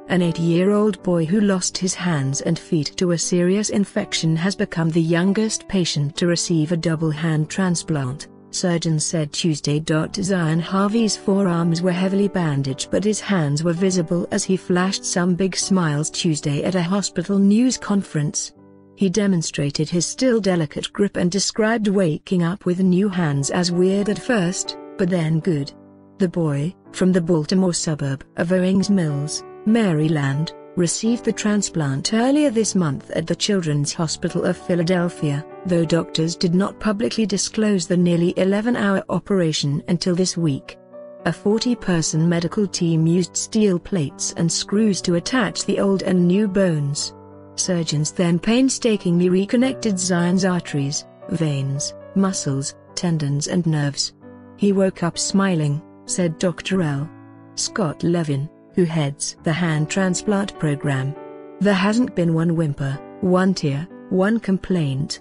An 8-year-old boy who lost his hands and feet to a serious infection has become the youngest patient to receive a double hand transplant, surgeons said Tuesday. Zion Harvey's forearms were heavily bandaged, but his hands were visible as he flashed some big smiles Tuesday at a hospital news conference. He demonstrated his still delicate grip and described waking up with new hands as weird at first, but then good. The boy, from the Baltimore suburb of Owings Mills, Maryland, received the transplant earlier this month at the Children's Hospital of Philadelphia, though doctors did not publicly disclose the nearly 11-hour operation until this week. A 40-person medical team used steel plates and screws to attach the old and new bones. Surgeons then painstakingly reconnected Zion's arteries, veins, muscles, tendons and nerves. "He woke up smiling," said Dr. L. Scott Levin, who heads the hand transplant program. "There hasn't been one whimper, one tear, one complaint."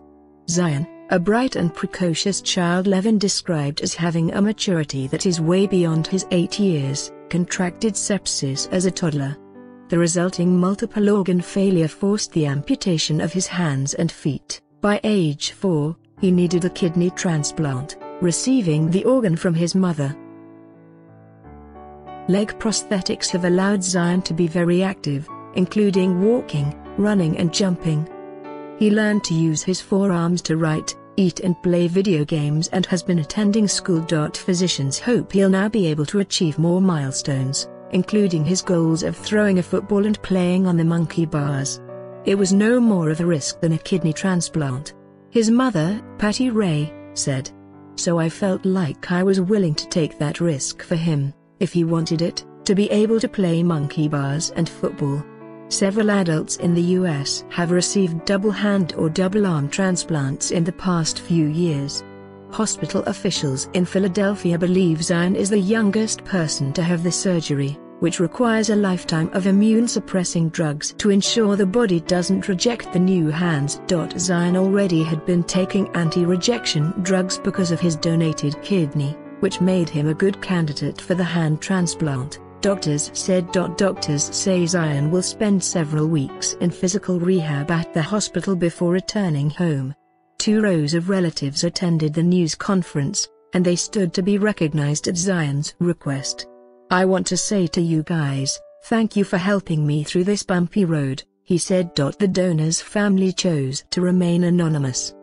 Zion, a bright and precocious child Levin described as having a maturity that is way beyond his 8 years, contracted sepsis as a toddler. The resulting multiple organ failure forced the amputation of his hands and feet. By age 4, he needed a kidney transplant, receiving the organ from his mother. Leg prosthetics have allowed Zion to be very active, including walking, running and jumping. He learned to use his forearms to write, eat and play video games and has been attending school. Physicians hope he'll now be able to achieve more milestones, including his goals of throwing a football and playing on the monkey bars. It was no more of a risk than a kidney transplant, his mother, Patty Ray, said. "So I felt like I was willing to take that risk for him, if he wanted it, to be able to play monkey bars and football." Several adults in the U.S. have received double hand or double arm transplants in the past few years. Hospital officials in Philadelphia believe Zion is the youngest person to have the surgery, which requires a lifetime of immune-suppressing drugs to ensure the body doesn't reject the new hands. Zion already had been taking anti-rejection drugs because of his donated kidney, which made him a good candidate for the hand transplant, doctors said. Doctors say Zion will spend several weeks in physical rehab at the hospital before returning home. 2 rows of relatives attended the news conference, and they stood to be recognized at Zion's request. "I want to say to you guys, thank you for helping me through this bumpy road," he said. The donor's family chose to remain anonymous.